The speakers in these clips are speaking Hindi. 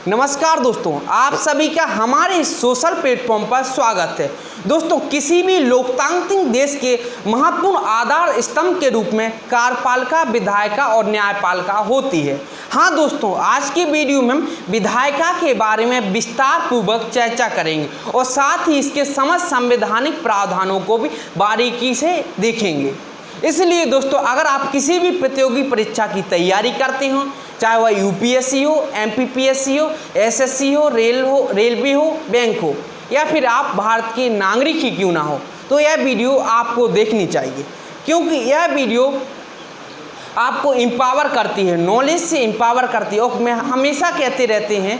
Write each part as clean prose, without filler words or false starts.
नमस्कार दोस्तों, आप सभी का हमारे इस सोशल प्लेटफॉर्म पर स्वागत है। दोस्तों, किसी भी लोकतांत्रिक देश के महत्वपूर्ण आधार स्तंभ के रूप में कार्यपालिका, विधायिका और न्यायपालिका होती है। हाँ दोस्तों, आज की वीडियो में हम विधायिका के बारे में विस्तार पूर्वक चर्चा करेंगे और साथ ही इसके समस्त संवैधानिक प्रावधानों को भी बारीकी से देखेंगे। इसलिए दोस्तों, अगर आप किसी भी प्रतियोगी परीक्षा की तैयारी करते हो, चाहे वह यूपीएससी हो, एमपीपीएससी हो, एसएससी हो, रेलवे हो, बैंक हो, या फिर आप भारत के नागरिक ही क्यों ना हो, तो यह वीडियो आपको देखनी चाहिए, क्योंकि यह वीडियो आपको एम्पावर करती है, नॉलेज से एम्पावर करती है। और मैं हमेशा कहते रहते हैं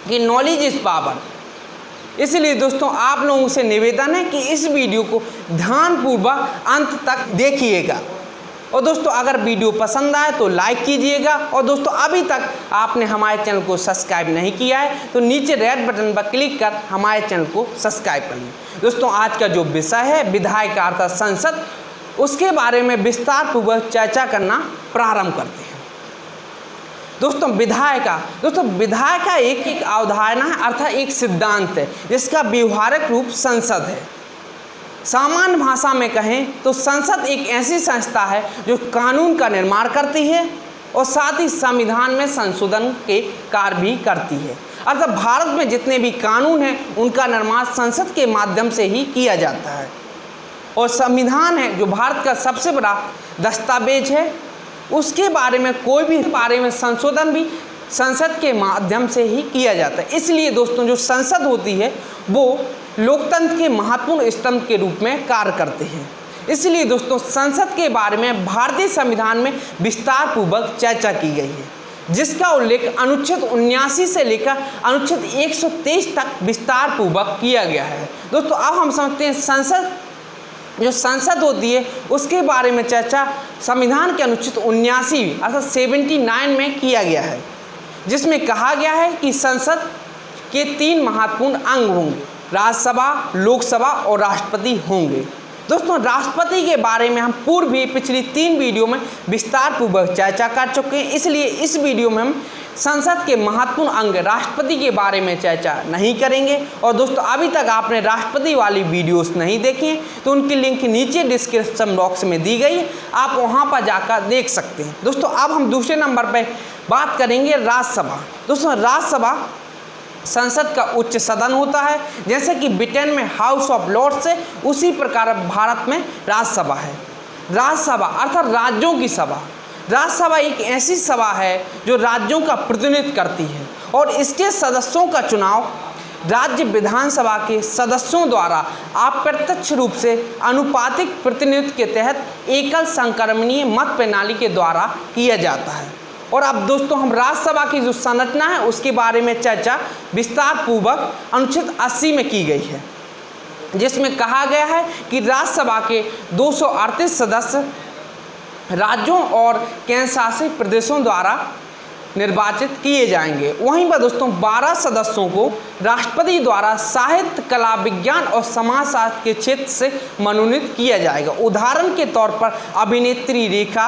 कि नॉलेज इज़ पावर। इसलिए दोस्तों, आप लोगों से निवेदन है कि इस वीडियो को ध्यानपूर्वक अंत तक देखिएगा। और दोस्तों, अगर वीडियो पसंद आए तो लाइक कीजिएगा। और दोस्तों, अभी तक आपने हमारे चैनल को सब्सक्राइब नहीं किया है तो नीचे रेड बटन पर क्लिक कर हमारे चैनल को सब्सक्राइब कर लीजिए। दोस्तों, आज का जो विषय है विधायिका अर्थात संसद, उसके बारे में विस्तार पूर्वक चर्चा करना प्रारंभ करते हैं। दोस्तों, विधायिका एक अवधारणा है अर्थात एक सिद्धांत है जिसका व्यवहारिक रूप संसद है। सामान्य भाषा में कहें तो संसद एक ऐसी संस्था है जो कानून का निर्माण करती है और साथ ही संविधान में संशोधन के कार्य भी करती है। अर्थात भारत में जितने भी कानून हैं उनका निर्माण संसद के माध्यम से ही किया जाता है। और संविधान है जो भारत का सबसे बड़ा दस्तावेज है, उसके बारे में कोई भी बारे में संशोधन भी संसद के माध्यम से ही किया जाता है। इसलिए दोस्तों, जो संसद होती है वो लोकतंत्र के महत्वपूर्ण स्तंभ के रूप में कार्य करते हैं। इसलिए दोस्तों, संसद के बारे में भारतीय संविधान में विस्तार पूर्वक चर्चा की गई है, जिसका उल्लेख अनुच्छेद 79 से लेकर अनुच्छेद 123 तक विस्तार पूर्वक किया गया है। दोस्तों, अब हम समझते हैं जो संसद होती है उसके बारे में चर्चा संविधान के अनुच्छेद 79 अर्थात 79 में किया गया है, जिसमें कहा गया है कि संसद के 3 महत्वपूर्ण अंग होंगे, राज्यसभा, लोकसभा और राष्ट्रपति होंगे। दोस्तों, राष्ट्रपति के बारे में हम पूर्व भी पिछली 3 वीडियो में विस्तार पूर्वक चर्चा कर चुके हैं। इसलिए इस वीडियो में हम संसद के महत्वपूर्ण अंग राष्ट्रपति के बारे में चर्चा नहीं करेंगे। और दोस्तों, अभी तक आपने राष्ट्रपति वाली वीडियोस नहीं देखी हैं तो उनकी लिंक नीचे डिस्क्रिप्शन बॉक्स में दी गई है, आप वहां पर जाकर देख सकते हैं। दोस्तों, अब हम दूसरे नंबर पर बात करेंगे राज्यसभा। दोस्तों, राज्यसभा संसद का उच्च सदन होता है। जैसे कि ब्रिटेन में हाउस ऑफ लॉर्ड्स है, उसी प्रकार भारत में राज्यसभा है। राज्यसभा अर्थात राज्यों की सभा। राज्यसभा एक ऐसी सभा है जो राज्यों का प्रतिनिधित्व करती है और इसके सदस्यों का चुनाव राज्य विधानसभा के सदस्यों द्वारा अप्रत्यक्ष रूप से अनुपातिक प्रतिनिधित्व के तहत एकल संक्रमणीय मत प्रणाली के द्वारा किया जाता है। और अब दोस्तों, हम राज्यसभा की जो संरचना है उसके बारे में चर्चा विस्तार पूर्वक अनुच्छेद 80 में की गई है, जिसमें कहा गया है कि राज्यसभा के 238 सदस्य राज्यों और केंद्र शासित प्रदेशों द्वारा निर्वाचित किए जाएंगे। वहीं पर दोस्तों 12 सदस्यों को राष्ट्रपति द्वारा साहित्य, कला, विज्ञान और समाजशास्त्र के क्षेत्र से मनोनीत किया जाएगा। उदाहरण के तौर पर अभिनेत्री रेखा,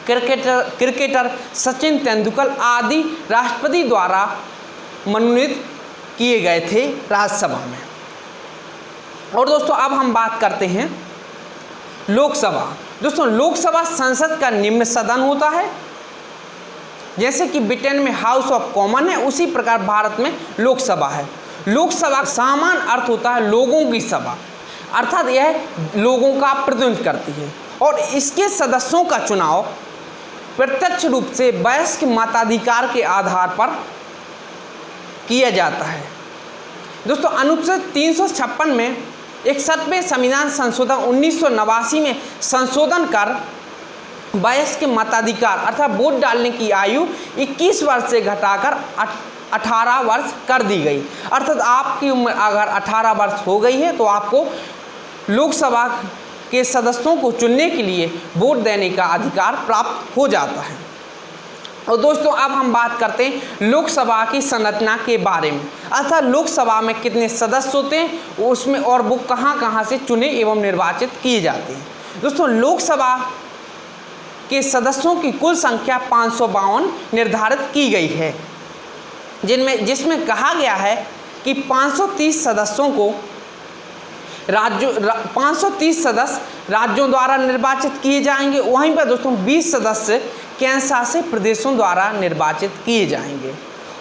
क्रिकेटर सचिन तेंदुलकर आदि राष्ट्रपति द्वारा मनोनीत किए गए थे राज्यसभा में। और दोस्तों, अब हम बात करते हैं लोकसभा। दोस्तों, लोकसभा संसद का निम्न सदन होता है। जैसे कि ब्रिटेन में हाउस ऑफ कॉमन है, उसी प्रकार भारत में लोकसभा है। लोकसभा सामान्य अर्थ होता है लोगों की सभा, अर्थात यह लोगों का प्रतिनिधित्व करती है और इसके सदस्यों का चुनाव प्रत्यक्ष रूप से वयस्क मताधिकार के आधार पर किया जाता है। दोस्तों, अनुच्छेद 356 में 61वें संविधान संशोधन 1989 में संशोधन कर वयस्क मताधिकार अर्थात वोट डालने की आयु 21 वर्ष से घटाकर 18 वर्ष कर दी गई। अर्थात आपकी उम्र अगर 18 वर्ष हो गई है तो आपको लोकसभा के सदस्यों को चुनने के लिए वोट देने का अधिकार प्राप्त हो जाता है। और दोस्तों, अब हम बात करते हैं लोकसभा की संरचना के बारे में, अर्थात लोकसभा में कितने सदस्य होते हैं उसमें और वो कहां से चुने एवं निर्वाचित किए जाते हैं। दोस्तों, लोकसभा के सदस्यों की कुल संख्या 552 निर्धारित की गई है। जिसमें कहा गया है कि 530 सदस्यों को 530 सदस्य राज्यों द्वारा निर्वाचित किए जाएंगे। वहीं पर दोस्तों 20 सदस्य केंद्र शासित प्रदेशों द्वारा निर्वाचित किए जाएंगे।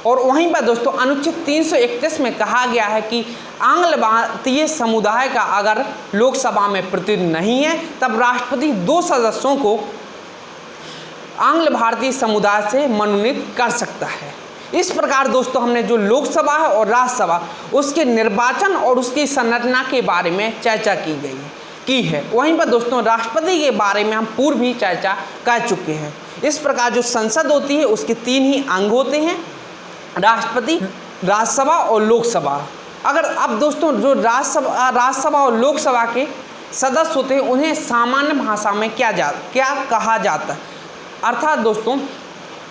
और वहीं पर दोस्तों अनुच्छेद 331 में कहा गया है कि आंग्ल भारतीय समुदाय का अगर लोकसभा में प्रतिनिधि नहीं है तब राष्ट्रपति 2 सदस्यों को आंग्ल भारतीय समुदाय से मनोनीत कर सकता है। इस प्रकार दोस्तों हमने जो लोकसभा है और राज्यसभा उसके निर्वाचन और उसकी संरचना के बारे में चर्चा की है। वहीं पर दोस्तों राष्ट्रपति के बारे में हम पूर्व ही चर्चा कर चुके हैं। इस प्रकार जो संसद होती है उसके 3 ही अंग होते हैं, राष्ट्रपति, राज्यसभा और लोकसभा। अगर अब दोस्तों जो राज्यसभा और लोकसभा के सदस्य होते हैं उन्हें सामान्य भाषा में क्या कहा जाता है, अर्थात दोस्तों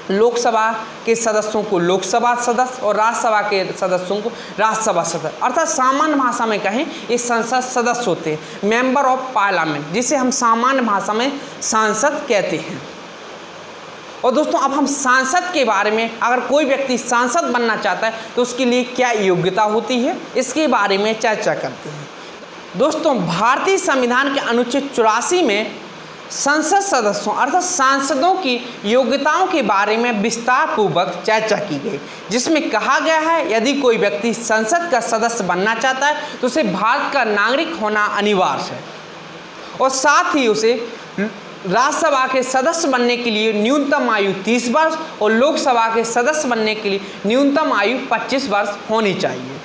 लोकसभा के सदस्यों को लोकसभा सदस्य और राज्यसभा के सदस्यों को राज्यसभा सदस्य, अर्थात सामान्य भाषा में कहें ये संसद सदस्य होते हैं, मेंबर ऑफ पार्लियामेंट, जिसे हम सामान्य भाषा में सांसद कहते हैं। और दोस्तों अब हम सांसद के बारे में, अगर कोई व्यक्ति सांसद बनना चाहता है तो उसके लिए क्या योग्यता होती है, इसके बारे में चर्चा करते हैं। दोस्तों भारतीय संविधान के अनुच्छेद 84 में संसद सदस्यों अर्थात सांसदों की योग्यताओं के बारे में विस्तार पूर्वक चर्चा की गई, जिसमें कहा गया है यदि कोई व्यक्ति संसद का सदस्य बनना चाहता है तो उसे भारत का नागरिक होना अनिवार्य है और साथ ही उसे राज्यसभा के सदस्य बनने के लिए न्यूनतम आयु 30 वर्ष और लोकसभा के सदस्य बनने के लिए न्यूनतम आयु 25 वर्ष होनी चाहिए।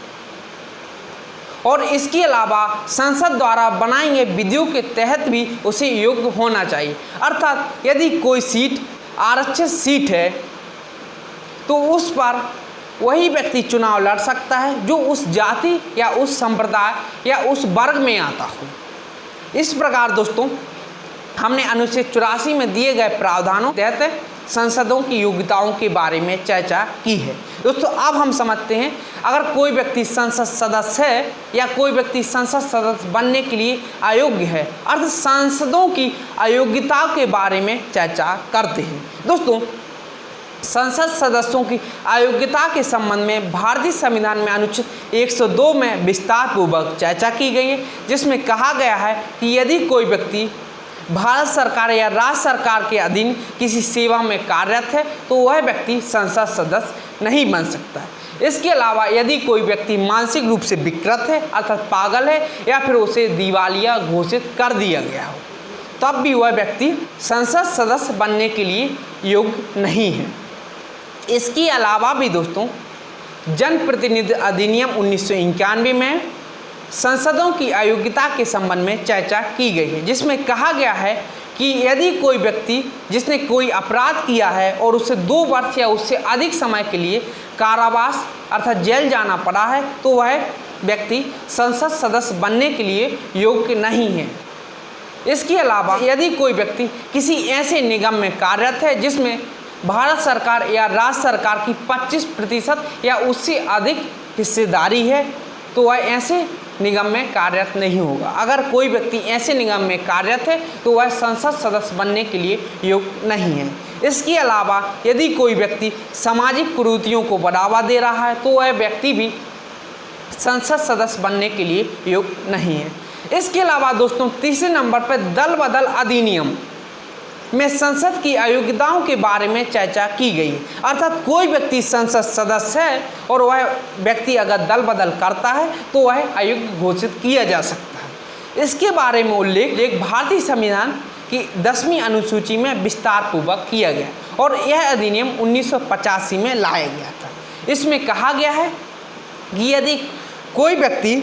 और इसके अलावा संसद द्वारा बनाई गई विधियों के तहत भी उसे योग्य होना चाहिए, अर्थात यदि कोई सीट आरक्षित सीट है तो उस पर वही व्यक्ति चुनाव लड़ सकता है जो उस जाति या उस संप्रदाय या उस वर्ग में आता हो। इस प्रकार दोस्तों हमने अनुच्छेद 84 में दिए गए प्रावधानों के तहत संसदों की योग्यताओं के बारे में चर्चा की है। दोस्तों अब हम समझते हैं अगर कोई व्यक्ति संसद सदस्य है या कोई व्यक्ति संसद सदस्य बनने के लिए अयोग्य है, अर्थात सांसदों की अयोग्यता के बारे में चर्चा करते हैं। दोस्तों संसद सदस्यों की अयोग्यता के संबंध में भारतीय संविधान में अनुच्छेद 102 में विस्तार पूर्वक चर्चा की गई है, जिसमें कहा गया है कि यदि कोई व्यक्ति भारत सरकार या राज्य सरकार के अधीन किसी सेवा में कार्यरत है तो वह व्यक्ति संसद सदस्य नहीं बन सकता है। इसके अलावा यदि कोई व्यक्ति मानसिक रूप से विकृत है अर्थात पागल है या फिर उसे दिवालिया घोषित कर दिया गया हो तब भी वह व्यक्ति संसद सदस्य बनने के लिए योग्य नहीं है। इसके अलावा भी दोस्तों जनप्रतिनिधि अधिनियम 1991 में संसदों की अयोग्यता के संबंध में चर्चा की गई है, जिसमें कहा गया है कि यदि कोई व्यक्ति जिसने कोई अपराध किया है और उसे 2 वर्ष या उससे अधिक समय के लिए कारावास अर्थात जेल जाना पड़ा है तो वह व्यक्ति संसद सदस्य बनने के लिए योग्य नहीं है। इसके अलावा यदि कोई व्यक्ति किसी ऐसे निगम में कार्यरत है जिसमें भारत सरकार या राज्य सरकार की 25% या उससे अधिक हिस्सेदारी है तो वह ऐसे निगम में कार्यरत नहीं होगा। अगर कोई व्यक्ति ऐसे निगम में कार्यरत है तो वह संसद सदस्य बनने के लिए योग्य नहीं है। इसके अलावा यदि कोई व्यक्ति सामाजिक कुरीतियों को बढ़ावा दे रहा है तो वह व्यक्ति भी संसद सदस्य बनने के लिए योग्य नहीं है। इसके अलावा दोस्तों तीसरे नंबर पर दल बदल अधिनियम में संसद की अयोग्यताओं के बारे में चर्चा की गई है, अर्थात कोई व्यक्ति संसद सदस्य है और वह व्यक्ति अगर दल बदल करता है तो वह अयोग्य घोषित किया जा सकता है। इसके बारे में उल्लेख भारतीय संविधान की 10वीं अनुसूची में विस्तार पूर्वक किया गया और यह अधिनियम 1985 में लाया गया था। इसमें कहा गया है कि यदि कोई व्यक्ति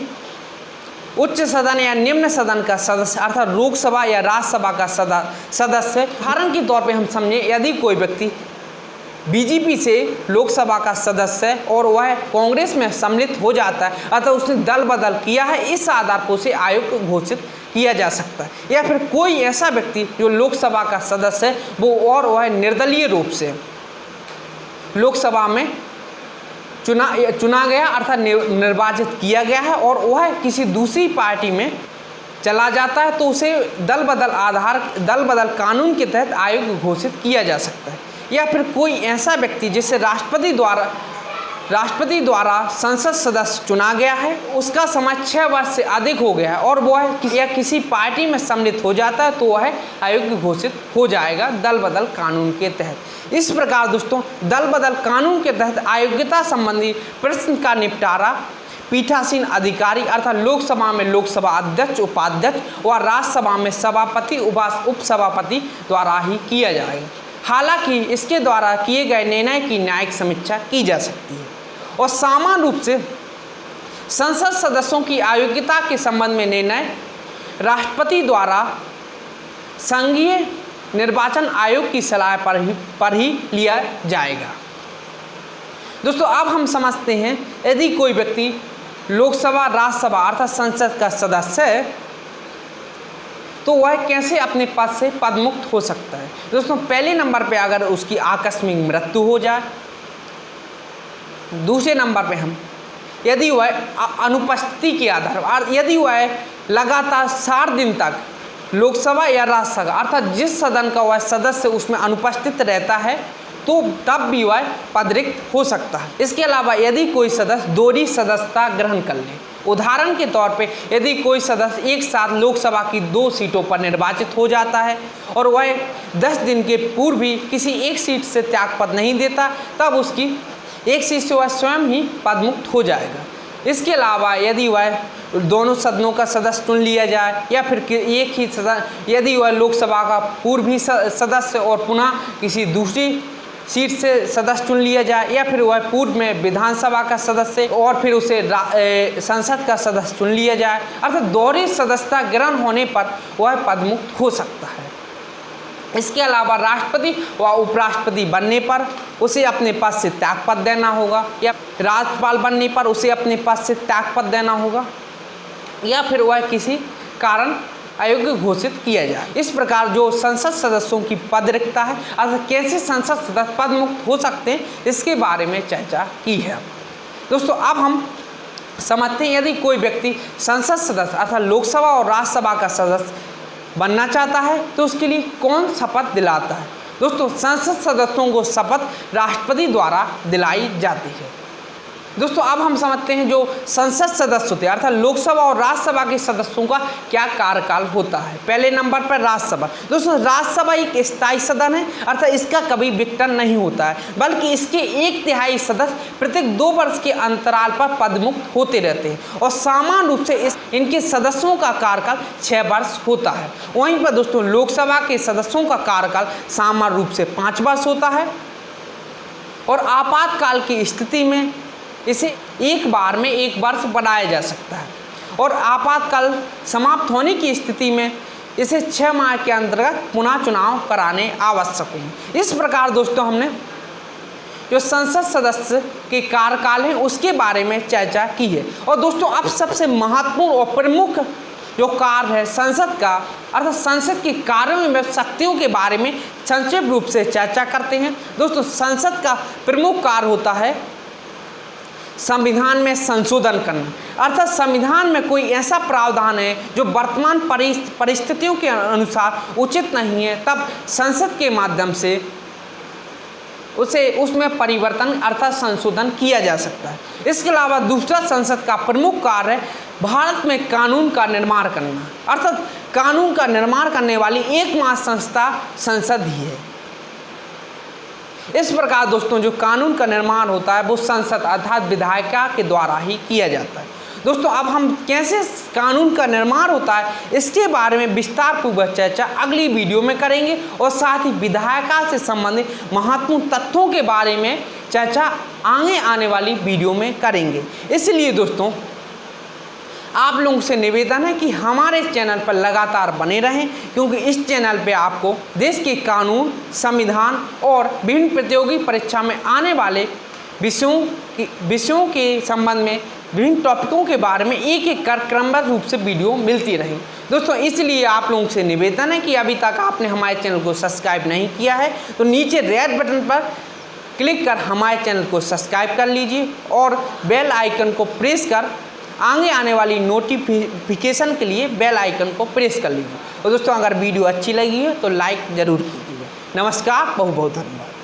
उच्च सदन या निम्न सदन का सदस्य अर्थात लोकसभा या राज्यसभा का सदस्य, उदाहरण के तौर पे हम समझें यदि कोई व्यक्ति बीजेपी से लोकसभा का सदस्य है और वह कांग्रेस में सम्मिलित हो जाता है अतः उसने दल बदल किया है, इस आधार पर उसे अयोग्य घोषित किया जा सकता है। या फिर कोई ऐसा व्यक्ति जो लोकसभा का सदस्य है वह निर्दलीय रूप से लोकसभा में चुना गया अर्थात निर्वाचित किया गया है और वह किसी दूसरी पार्टी में चला जाता है तो उसे दल बदल कानून के तहत अयोग्य घोषित किया जा सकता है। या फिर कोई ऐसा व्यक्ति जिसे राष्ट्रपति द्वारा राष्ट्रपति द्वारा संसद सदस्य चुना गया है उसका समय 6 वर्ष से अधिक हो गया है और वह या किसी पार्टी में सम्मिलित हो जाता है तो वह अयोग्य घोषित हो जाएगा दल बदल कानून के तहत। इस प्रकार दोस्तों दल बदल कानून के तहत अयोग्यता संबंधी प्रश्न का निपटारा पीठासीन अधिकारी अर्थात लोकसभा में लोकसभा अध्यक्ष उपाध्यक्ष व राज्यसभा में सभापति उपसभापति द्वारा ही किया जाएगा। हालांकि इसके द्वारा किए गए निर्णय की न्यायिक समीक्षा की जा सकती है और सामान्य रूप से संसद सदस्यों की अयोग्यता के संबंध में निर्णय राष्ट्रपति द्वारा संघीय निर्वाचन आयोग की सलाह पर ही लिया जाएगा। दोस्तों अब हम समझते हैं यदि कोई व्यक्ति लोकसभा राज्यसभा अर्थात संसद का सदस्य है तो वह कैसे अपने पद से पदमुक्त हो सकता है। दोस्तों पहले नंबर पे अगर उसकी आकस्मिक मृत्यु हो जाए, दूसरे नंबर पे हम यदि वह अनुपस्थिति के आधार पर यदि वह लगातार 60 दिन तक लोकसभा या राज्यसभा अर्थात जिस सदन का वह सदस्य उसमें अनुपस्थित रहता है तो तब भी वह पदरिक्त हो सकता है। इसके अलावा यदि कोई सदस्य दोहरी सदस्यता ग्रहण कर ले, उदाहरण के तौर पे यदि कोई सदस्य एक साथ लोकसभा की 2 सीटों पर निर्वाचित हो जाता है और वह 10 दिन के पूर्व भी किसी एक सीट से त्यागपत्र नहीं देता तब उसकी एक सीट से वह स्वयं ही पदमुक्त हो जाएगा। इसके अलावा यदि वह दोनों सदनों का सदस्य चुन लिया जाए या फिर एक ही सदन यदि वह लोकसभा का पूर्व सदस्य और पुनः किसी दूसरी सीट से सदस्य चुन लिया जाए या फिर वह पूर्व में विधानसभा का सदस्य और फिर उसे संसद का सदस्य चुन लिया जाए अर्थात दोहरी सदस्यता ग्रहण होने पर वह पदमुक्त हो सकता है। इसके अलावा राष्ट्रपति व उपराष्ट्रपति बनने पर उसे अपने पद से त्यागपत्र देना होगा या राज्यपाल बनने पर उसे अपने पद से त्यागपत्र देना होगा या फिर वह किसी कारण अयोग्य घोषित किया जाए। इस प्रकार जो संसद सदस्यों की पद रिक्तता है अर्थात कैसे संसद सदस्य पद मुक्त हो सकते हैं इसके बारे में चर्चा की है। दोस्तों अब हम समझते हैं यदि कोई व्यक्ति संसद सदस्य अर्थात लोकसभा और राज्यसभा का सदस्य बनना चाहता है तो उसके लिए कौन शपथ दिलाता है। दोस्तों संसद सदस्यों को शपथ राष्ट्रपति द्वारा दिलाई जाती है। दोस्तों अब हम समझते हैं जो संसद सदस्य होते हैं अर्थात लोकसभा और राज्यसभा के सदस्यों का क्या कार्यकाल होता है। पहले नंबर पर राज्यसभा। दोस्तों राज्यसभा एक स्थायी सदन है अर्थात इसका कभी विघटन नहीं होता है बल्कि इसके 1/3 सदस्य प्रत्येक 2 वर्ष के अंतराल पर पदमुक्त होते रहते हैं और सामान्य रूप से इनके सदस्यों का कार्यकाल 6 वर्ष होता है। वहीं पर दोस्तों लोकसभा के सदस्यों का कार्यकाल सामान्य रूप से 5 वर्ष होता है और आपातकाल की स्थिति में इसे एक बार में 1 वर्ष बढ़ाया जा सकता है और आपातकाल समाप्त होने की स्थिति में इसे 6 माह के अंतर्गत पुनः चुनाव कराने आवश्यक होंगे। इस प्रकार दोस्तों हमने जो संसद सदस्य के कार्यकाल हैं उसके बारे में चर्चा की है। और दोस्तों अब सबसे महत्वपूर्ण और प्रमुख जो कार्य है संसद का अर्थात संसद के कार्यों में शक्तियों के बारे में संक्षिप्त रूप से चर्चा करते हैं। दोस्तों संसद का प्रमुख कार्य होता है संविधान में संशोधन करना अर्थात संविधान में कोई ऐसा प्रावधान है जो वर्तमान परिस्थितियों के अनुसार उचित नहीं है तब संसद के माध्यम से उसमें परिवर्तन अर्थात संशोधन किया जा सकता है। इसके अलावा दूसरा संसद का प्रमुख कार्य है भारत में कानून का निर्माण करना अर्थात कानून का निर्माण करने वाली एकमात्र संस्था संसद ही है। इस प्रकार दोस्तों जो कानून का निर्माण होता है वो संसद अर्थात विधायिका के द्वारा ही किया जाता है। दोस्तों अब हम कैसे कानून का निर्माण होता है इसके बारे में विस्तार पूर्वक चर्चा अगली वीडियो में करेंगे और साथ ही विधायिका से संबंधित महत्वपूर्ण तथ्यों के बारे में चर्चा आगे आने वाली वीडियो में करेंगे। इसलिए दोस्तों आप लोगों से निवेदन है कि हमारे चैनल पर लगातार बने रहें क्योंकि इस चैनल पे आपको देश के कानून संविधान और विभिन्न प्रतियोगी परीक्षा में आने वाले विषयों के संबंध में विभिन्न टॉपिकों के बारे में एक कर क्रमबद्ध रूप से वीडियो मिलती रही। दोस्तों इसलिए आप लोगों से निवेदन है कि अभी तक आपने हमारे चैनल को सब्सक्राइब नहीं किया है तो नीचे रेड बटन पर क्लिक कर हमारे चैनल को सब्सक्राइब कर लीजिए और बेल आइकन को प्रेस कर आगे आने वाली नोटिफिकेशन के लिए बेल आइकन को प्रेस कर लीजिए। और दोस्तों अगर वीडियो अच्छी लगी है तो लाइक ज़रूर कीजिएगा। नमस्कार, बहुत बहुत धन्यवाद।